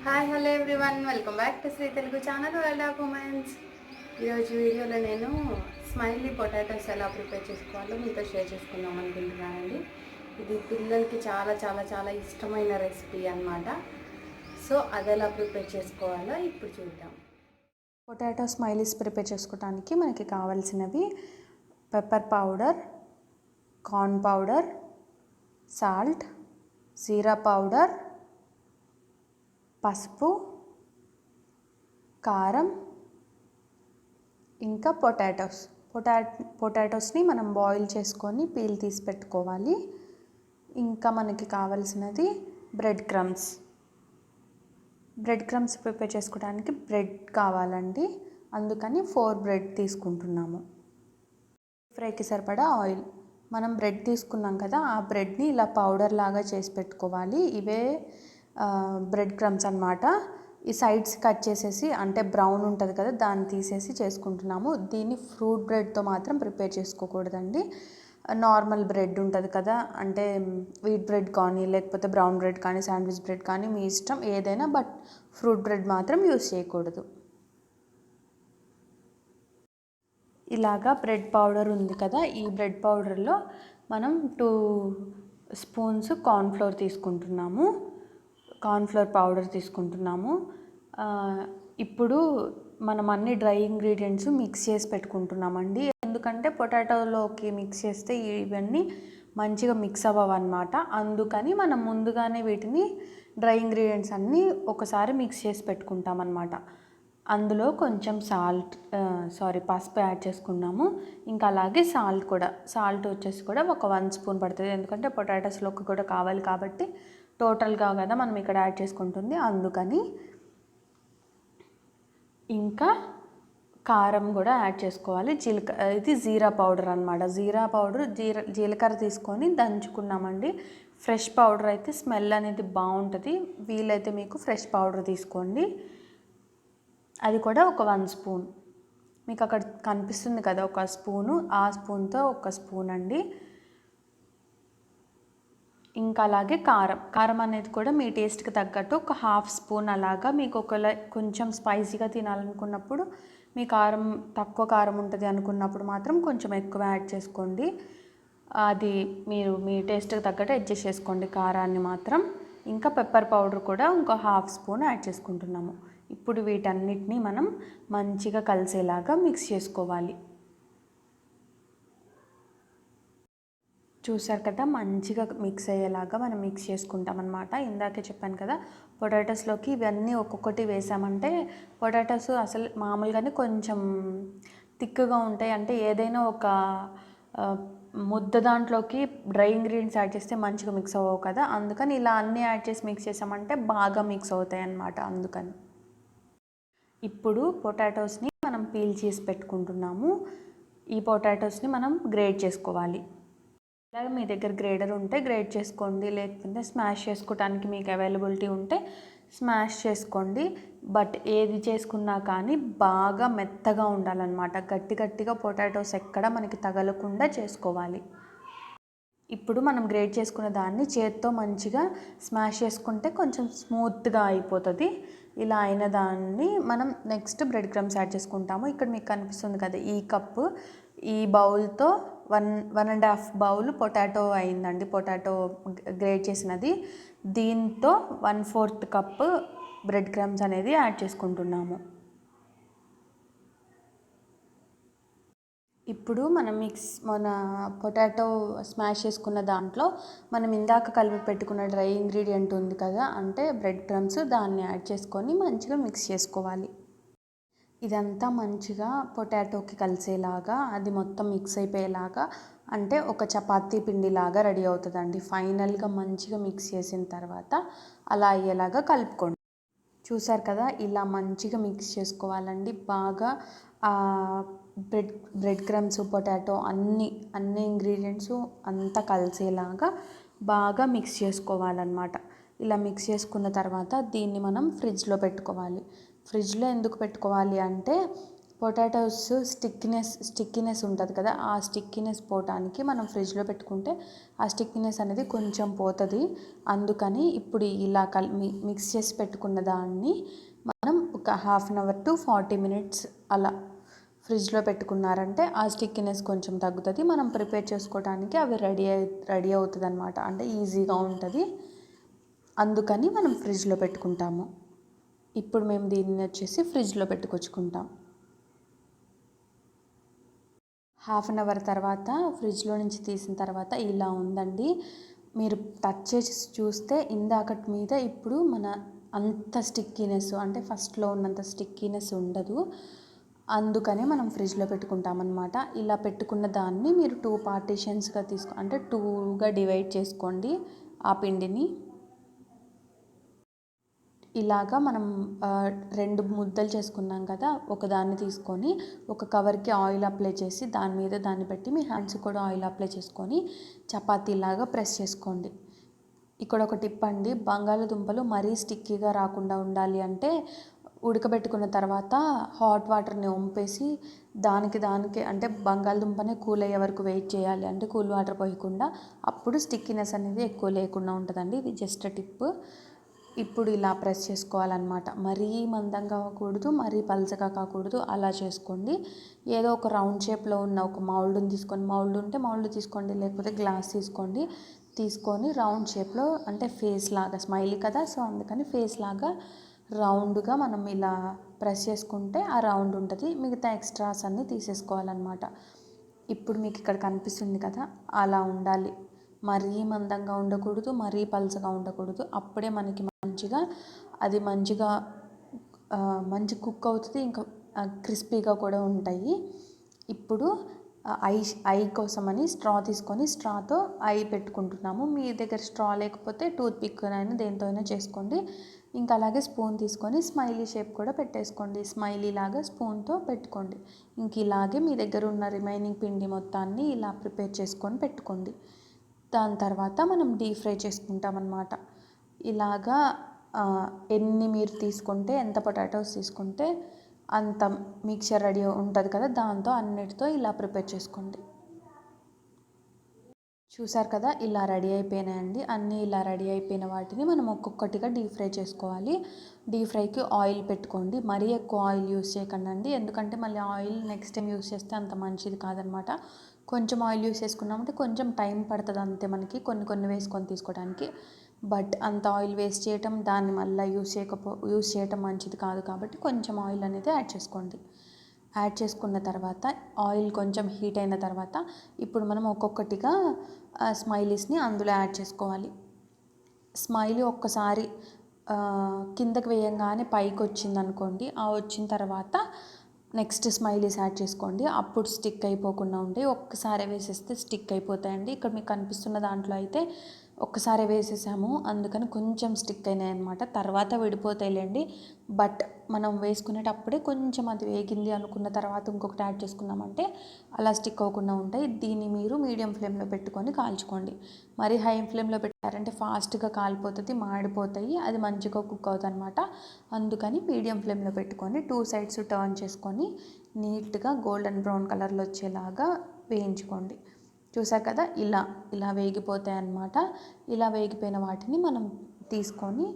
Hi hello everyone, welcome back to Shri Telugu channel world of women's. ఈరోజు వీడియోలో నేను smiley potatoes ఎలా ప్రిపేర్ చేసుకోవాలో మీతో షేర్ చేసుకుందాం అనుకుంటున్నానండి. ఇది పిల్లలకి చాలా చాలా చాలా ఇష్టమైన రెసిపీ అన్నమాట. సో అది ఎలా ప్రిపేర్ చేసుకోవాలో ఇప్పుడు చూద్దాం. పొటాటో స్మైలీస్ ప్రిపేర్ చేసుకోవడానికి మనకి కావాల్సినవి pepper powder, corn powder, salt, జీరా పౌడర్, పసుపు, కారం, ఇంకా పొటాటోస్ని మనం బాయిల్ చేసుకొని పీల్ తీసి పెట్టుకోవాలి. ఇంకా మనకి కావాల్సినది బ్రెడ్ క్రమ్స్ ప్రిపేర్ చేసుకోవడానికి బ్రెడ్ కావాలండి. అందుకని 4 బ్రెడ్ తీసుకుంటున్నాము. ఫ్రైకి సరిపడా ఆయిల్. మనం బ్రెడ్ తీసుకున్నాం కదా, ఆ బ్రెడ్ని ఇలా పౌడర్ లాగా చేసి పెట్టుకోవాలి. ఇవే బ్రెడ్ క్రమ్స్ అన్నమాట. ఈ సైడ్స్ కట్ చేసేసి, అంటే బ్రౌన్ ఉంటుంది కదా, దాన్ని తీసేసి చేసుకుంటున్నాము. దీన్ని ఫ్రూట్ బ్రెడ్తో మాత్రం ప్రిపేర్ చేసుకోకూడదండి. నార్మల్ బ్రెడ్ ఉంటుంది కదా, అంటే వీట్ బ్రెడ్ కానీ లేకపోతే బ్రౌన్ బ్రెడ్ కానీ శాండ్విచ్ బ్రెడ్ కానీ మీ ఇష్టం ఏదైనా, బట్ ఫ్రూట్ బ్రెడ్ మాత్రం యూస్ చేయకూడదు. ఇలాగా బ్రెడ్ పౌడర్ ఉంది కదా, ఈ బ్రెడ్ పౌడర్లో మనం 2 స్పూన్స్ కార్న్ఫ్లోర్ తీసుకుంటున్నాము. కార్న్ఫ్లోర్ పౌడర్ తీసుకుంటున్నాము. ఇప్పుడు మనం అన్ని డ్రై ఇంగ్రీడియంట్స్ మిక్స్ చేసి పెట్టుకుంటున్నామండి. ఎందుకంటే పొటాటోలోకి మిక్స్ చేస్తే ఇవన్నీ మంచిగా మిక్స్ అవ్వవన్నమాట. అందుకని మనం ముందుగానే వీటిని డ్రై ఇంగ్రీడియంట్స్ అన్నీ ఒకసారి మిక్స్ చేసి పెట్టుకుంటామన్నమాట. అందులో కొంచెం పసుపు యాడ్ చేసుకున్నాము. ఇంకా అలాగే సాల్ట్ వచ్చేసి కూడా ఒక 1 స్పూన్ పడుతుంది. ఎందుకంటే పొటాటోస్లోకి కూడా కావాలి కాబట్టి టోటల్గా కదా మనం ఇక్కడ యాడ్ చేసుకుంటుంది, అందుకని. ఇంకా కారం కూడా యాడ్ చేసుకోవాలి. ఇది జీరా పౌడర్ అన్నమాట. జీలకర్ర తీసుకొని దంచుకున్నామండి. ఫ్రెష్ పౌడర్ అయితే స్మెల్ అనేది బాగుంటుంది. వీలైతే మీకు ఫ్రెష్ పౌడర్ తీసుకోండి. అది కూడా ఒక 1 స్పూన్. మీకు అక్కడ కనిపిస్తుంది కదా ఒక స్పూను, ఆ స్పూన్తో 1 స్పూన్ అండి. ఇంకా అలాగే కారం అనేది కూడా మీ టేస్ట్కి తగ్గట్టు ఒక 1/2 స్పూన్ అలాగా. మీకు కొంచెం స్పైసీగా తినాలనుకున్నప్పుడు, మీ కారం తక్కువ కారం ఉంటుంది అనుకున్నప్పుడు మాత్రం కొంచెం ఎక్కువ యాడ్ చేసుకోండి. అది మీరు మీ టేస్ట్కి తగ్గట్టు అడ్జస్ట్ చేసుకోండి కారాన్ని మాత్రం. ఇంకా పెప్పర్ పౌడర్ కూడా ఇంకో 1/2 స్పూన్ యాడ్ చేసుకుంటున్నాము. ఇప్పుడు వీటన్నిటిని మనం మంచిగా కలిసేలాగా మిక్స్ చేసుకోవాలి. చూసారు కదా, మంచిగా మిక్స్ అయ్యేలాగా మనం మిక్స్ చేసుకుంటాం అన్నమాట. ఇందాకే చెప్పాను కదా, పొటాటోస్లోకి ఇవన్నీ ఒక్కొక్కటి వేసామంటే పొటాటోస్ అసలు మామూలుగానే కొంచెం థిక్గా ఉంటాయి. అంటే ఏదైనా ఒక ముద్ద దాంట్లోకి డ్రై ఇంగ్రీడియంట్స్ యాడ్ చేస్తే మంచిగా మిక్స్ అవ్వవు కదా, అందుకని ఇలా అన్నీ యాడ్ చేసి మిక్స్ చేసామంటే బాగా మిక్స్ అవుతాయి అన్నమాట. అందుకని ఇప్పుడు పొటాటోస్ని మనం పీల్ చేసి పెట్టుకుంటున్నాము. ఈ పొటాటోస్ని మనం గ్రేట్ చేసుకోవాలి. అలాగే మీ దగ్గర గ్రేడర్ ఉంటే గ్రేట్ చేసుకోండి, లేకపోతే స్మాష్ చేసుకోవడానికి మీకు అవైలబిలిటీ ఉంటే స్మాష్ చేసుకోండి. బట్ ఏది చేసుకున్నా కానీ బాగా మెత్తగా ఉండాలన్నమాట. గట్టిగా పొటాటోస్ ఎక్కడ మనకి తగలకుండా చేసుకోవాలి. ఇప్పుడు మనం గ్రేట్ చేసుకున్న దాన్ని చేత్తో మంచిగా స్మాష్ చేసుకుంటే కొంచెం స్మూత్గా అయిపోతుంది. ఇలా అయిన దాన్ని మనం నెక్స్ట్ బ్రెడ్ క్రమ్స్ యాడ్ చేసుకుంటాము. ఇక్కడ మీకు కనిపిస్తుంది కదా, ఈ బౌల్తో 1.5 బౌల్ పొటాటో అయిందండి. పొటాటో గ్రేట్ చేసినది. దీంతో 1/4 కప్ బ్రెడ్ క్రమ్స్ అనేది యాడ్ చేసుకుంటున్నాము. ఇప్పుడు మన పొటాటో స్మాష్ చేసుకున్న దాంట్లో మనం ఇందాక కలిపి పెట్టుకున్న డ్రై ఇంగ్రీడియంట్ ఉంది కదా, అంటే బ్రెడ్ క్రమ్స్, దాన్ని యాడ్ చేసుకొని మంచిగా మిక్స్ చేసుకోవాలి. ఇదంతా మంచిగా పొటాటోకి కలిసేలాగా, అది మొత్తం మిక్స్ అయిపోయేలాగా, అంటే ఒక చపాతీ పిండిలాగా రెడీ అవుతుందండి. ఫైనల్గా మంచిగా మిక్స్ చేసిన తర్వాత అలా అయ్యేలాగా కలుపుకోండి. చూసారు కదా, ఇలా మంచిగా మిక్స్ చేసుకోవాలండి. బాగా బ్రెడ్ క్రమ్స్, పొటాటో అన్ని ఇంగ్రీడియంట్స్ అంతా కలిసేలాగా బాగా మిక్స్ చేసుకోవాలన్నమాట. ఇలా మిక్స్ చేసుకున్న తర్వాత దీన్ని మనం ఫ్రిడ్జ్లో పెట్టుకోవాలి. ఫ్రిడ్జ్లో ఎందుకు పెట్టుకోవాలి అంటే పొటాటోస్ స్టిక్కినెస్ ఉంటుంది కదా, ఆ స్టిక్కినెస్ పోవటానికి మనం ఫ్రిడ్జ్లో పెట్టుకుంటే ఆ స్టిక్కినెస్ అనేది కొంచెం పోతుంది. అందుకని ఇప్పుడు ఇలా మిక్స్ చేసి పెట్టుకున్న దాన్ని మనం ఒక 1/2 అవర్ టు 40 మినిట్స్ అలా ఫ్రిడ్జ్లో పెట్టుకున్నారంటే ఆ స్టిక్కినెస్ కొంచెం తగ్గుతుంది. మనం ప్రిపేర్ చేసుకోవడానికి అవి రెడీ అవుతుంది అనమాట. అంటే ఈజీగా ఉంటుంది. అందుకని మనం ఫ్రిడ్జ్లో పెట్టుకుంటాము. ఇప్పుడు మేము దీన్ని వచ్చేసి ఫ్రిడ్జ్లో పెట్టుకొచ్చుకుంటాం. 1/2 అవర్ తర్వాత ఫ్రిడ్జ్లో నుంచి తీసిన తర్వాత ఇలా ఉందండి. మీరు టచ్ చేసి చూస్తే ఇందాకటి మీద ఇప్పుడు మన అంత స్టిక్కీనెస్ అంటే ఫస్ట్లో ఉన్నంత స్టిక్కీనెస్ ఉండదు. అందుకని మనం ఫ్రిడ్జ్లో పెట్టుకుంటామన్నమాట. ఇలా పెట్టుకున్న దాన్ని మీరు 2 పార్టీషన్స్గా అంటే 2గా డివైడ్ చేసుకోండి. ఆ పిండిని ఇలాగా మనం 2 ముద్దలు చేసుకున్నాం కదా, ఒకదాన్ని తీసుకొని ఒక కవర్కి ఆయిల్ అప్లై చేసి దాని మీద దాన్ని పెట్టి మీ హ్యాండ్స్ కూడా ఆయిల్ అప్లై చేసుకొని చపాతీలాగా ప్రెస్ చేసుకోండి. ఇక్కడ ఒక టిప్ అండి, బంగాళదుంపలు మరీ స్టిక్కీగా రాకుండా ఉండాలి అంటే ఉడకబెట్టుకున్న తర్వాత హాట్ వాటర్ని వంపేసి దానికి అంటే బంగాళదుంపనే కూల్ అయ్యే వరకు వెయిట్ చేయాలి. అంటే కూల్ వాటర్ పోయకుండా, అప్పుడు స్టిక్కీనెస్ అనేది ఎక్కువ లేకుండా ఉంటుందండి. ఇది జస్ట్ టిప్. ఇప్పుడు ఇలా ప్రెస్ చేసుకోవాలన్నమాట. మరీ మందంగా కాకూడదు, మరీ పలచగా కాకూడదు, అలా చేసుకోండి. ఏదో ఒక రౌండ్ షేప్లో ఉన్న ఒక మౌల్డ్ని తీసుకొని, మౌల్డ్ ఉంటే మౌల్డ్ తీసుకోండి, లేకపోతే గ్లాస్ తీసుకొని రౌండ్ షేప్లో అంటే ఫేస్ లాగా, స్మైలీ కదా సో అందుకని ఫేస్ లాగా రౌండ్గా మనం ఇలా ప్రెస్ చేసుకుంటే ఆ రౌండ్ ఉంటుంది. మిగతా ఎక్స్ట్రాస్ అన్నీ తీసేసుకోవాలన్నమాట. ఇప్పుడు మీకు ఇక్కడ కనిపిస్తుంది కదా, అలా ఉండాలి. మరీ మందంగా ఉండకూడదు, మరీ పలచగా ఉండకూడదు. అప్పుడే మనకి మంచి కుక్ అవుతుంది. ఇంకా క్రిస్పీగా కూడా ఉంటాయి. ఇప్పుడు ఐ కోసమని స్ట్రా తీసుకొని స్ట్రాతో ఐ పెట్టుకుంటున్నాము. మీ దగ్గర స్ట్రా లేకపోతే టూత్ పిక్ అయినా దేంతో అయినా చేసుకోండి. ఇంకా అలాగే స్పూన్ తీసుకొని స్మైలీ షేప్ కూడా పెట్టేసుకోండి. స్మైలీ లాగా స్పూన్తో పెట్టుకోండి. ఇంక ఇలాగే మీ దగ్గర ఉన్న రిమైనింగ్ పిండి మొత్తాన్ని ఇలా ప్రిపేర్ చేసుకొని పెట్టుకోండి. దాని తర్వాత మనం డీప్ ఫ్రై చేసుకుంటాం అన్నమాట. ఇలాగా ఎన్ని మీరు తీసుకుంటే, ఎంత పొటాటోస్ తీసుకుంటే అంత మిక్చర్ రెడీ ఉంటుంది కదా, దాంతో అన్నిటితో ఇలా ప్రిపేర్ చేసుకోండి. చూసారు కదా, ఇలా రెడీ అయిపోయినాయండి. అన్నీ ఇలా రెడీ అయిపోయిన వాటిని మనం ఒక్కొక్కటిగా డీప్ ఫ్రై చేసుకోవాలి. డీప్ ఫ్రైకి ఆయిల్ పెట్టుకోండి. మరీ ఎక్కువ ఆయిల్ యూస్ చేయకండి, ఎందుకంటే మళ్ళీ ఆయిల్ నెక్స్ట్ టైం యూస్ చేస్తే అంత మంచిది కాదనమాట. కొంచెం ఆయిల్ యూస్ చేసుకున్నామంటే కొంచెం టైం పడుతుంది అంతే మనకి కొన్ని వేసుకొని తీసుకోవడానికి. బట్ అంత ఆయిల్ వేస్ట్ చేయటం, దాన్ని మళ్ళీ యూస్ చేయటం మంచిది కాదు. కాబట్టి కొంచెం ఆయిల్ అనేది యాడ్ చేసుకోండి. యాడ్ చేసుకున్న తర్వాత ఆయిల్ కొంచెం హీట్ అయిన తర్వాత ఇప్పుడు మనం ఒక్కొక్కటిగా స్మైలీస్ని అందులో యాడ్ చేసుకోవాలి. స్మైలీ ఒక్కసారి కిందకి వేయంగానే పైకి వచ్చింది అనుకోండి, ఆ వచ్చిన తర్వాత నెక్స్ట్ స్మైలీస్ యాడ్ చేసుకోండి. అప్పుడు స్టిక్ అయిపోకుండా ఉంటాయి. ఒక్కసారి వేసేస్తే స్టిక్ అయిపోతాయండి. ఇక్కడ మీకు కనిపిస్తున్న దాంట్లో అయితే ఒక్కసారి వేసేసాము, అందుకని కొంచెం స్టిక్ అయినాయి అనమాట. తర్వాత విడిపోతాయిలేండి. బట్ మనం వేసుకునేటప్పుడే కొంచెం అది వేగింది అనుకున్న తర్వాత ఇంకొకటి యాడ్ చేసుకున్నామంటే అలా స్టిక్ అవ్వకుండా ఉంటాయి. దీన్ని మీరు మీడియం ఫ్లేమ్లో పెట్టుకొని కాల్చుకోండి. మరి హై ఫ్లేమ్లో పెట్టారంటే ఫాస్ట్గా కాలిపోతుంది, మాడిపోతాయి, అది మంచిగా కుక్ అవుతుంది అనమాట. అందుకని మీడియం ఫ్లేమ్లో పెట్టుకొని 2 సైడ్స్ టర్న్ చేసుకొని నీట్గా గోల్డెన్ బ్రౌన్ కలర్లో వచ్చేలాగా వేయించుకోండి. చూసారు కదా, ఇలా వేగిపోతాయి అన్నమాట. ఇలా వేగిపోయిన వాటిని మనం తీసుకొని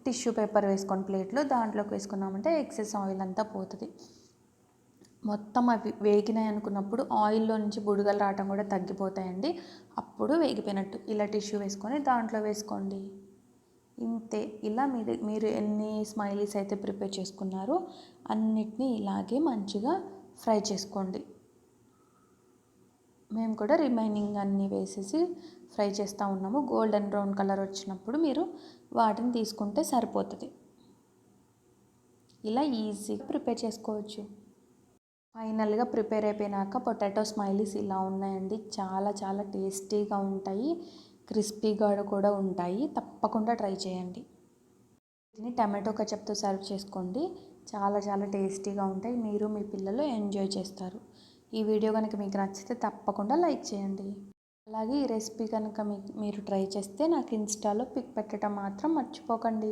టిష్యూ పేపర్ వేసుకొని ప్లేట్లో దాంట్లోకి వేసుకున్నామంటే ఎక్సెస్ ఆయిల్ అంతా పోతుంది. మొత్తం అవి వేగినాయి అనుకున్నప్పుడు ఆయిల్లో నుంచి బుడగలు రావటం కూడా తగ్గిపోతాయండి. అప్పుడు వేగిపోయినట్టు. ఇలా టిష్యూ వేసుకొని దాంట్లో వేసుకోండి. ఇంతే. ఇలా మీరు ఎన్ని స్మైలీస్ అయితే ప్రిపేర్ చేసుకున్నారో అన్నిటినీ ఇలాగే మంచిగా ఫ్రై చేసుకోండి. మేము కూడా రిమైనింగ్ అన్నీ వేసేసి ఫ్రై చేస్తూ ఉన్నాము. గోల్డెన్ బ్రౌన్ కలర్ వచ్చినప్పుడు మీరు వాటిని తీసుకుంటే సరిపోతుంది. ఇలా ఈజీగా ప్రిపేర్ చేసుకోవచ్చు. ఫైనల్గా ప్రిపేర్ అయిపోయినాక పొటాటో స్మైలీస్ ఇలా ఉన్నాయండి. చాలా చాలా టేస్టీగా ఉంటాయి, క్రిస్పీగా కూడా ఉంటాయి. తప్పకుండా ట్రై చేయండి. దీన్ని టమాటో కెచప్తో సర్వ్ చేసుకోండి. చాలా చాలా టేస్టీగా ఉంటాయి. మీరు మీ పిల్లలు ఎంజాయ్ చేస్తారు. ఈ వీడియో కనుక మీకు నచ్చితే తప్పకుండా లైక్ చేయండి. అలాగే ఈ రెసిపీ కనుక మీరు ట్రై చేస్తే నాకు ఇన్స్టాలో పిక్ పెట్టడం మాత్రం మర్చిపోకండి.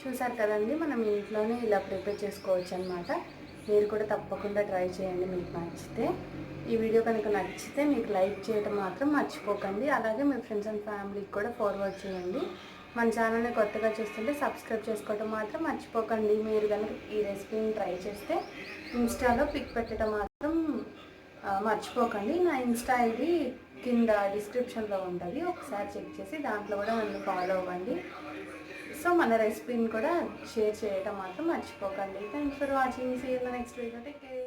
చూసారు కదండి, మనం ఇంట్లోనే ఇలా ప్రిపేర్ చేసుకోవచ్చు అనమాట. మీరు కూడా తప్పకుండా ట్రై చేయండి మీకు నచ్చితే. ఈ వీడియో కనుక నచ్చితే మీకు లైక్ చేయడం మాత్రం మర్చిపోకండి. అలాగే మీ ఫ్రెండ్స్ అండ్ ఫ్యామిలీకి కూడా ఫార్వర్డ్ చేయండి. మన ఛానల్ని కొత్తగా చూస్తుంటే సబ్స్క్రైబ్ చేసుకోవడం మాత్రం మర్చిపోకండి. మీరు కనుక ఈ రెసిపీని ట్రై చేస్తే ఇన్స్టాలో పిక్ పెట్టడం మాత్రం మర్చిపోకండి. నా ఇన్స్టా ఐడి కింద డిస్క్రిప్షన్లో ఉంటుంది, ఒకసారి చెక్ చేసి దాంట్లో కూడా నన్ను ఫాలో అవ్వండి. సో మన రెసిపీని కూడా షేర్ చేయడం మాత్రం మర్చిపోకండి. Thanks for watching. See you in the next video. Take care.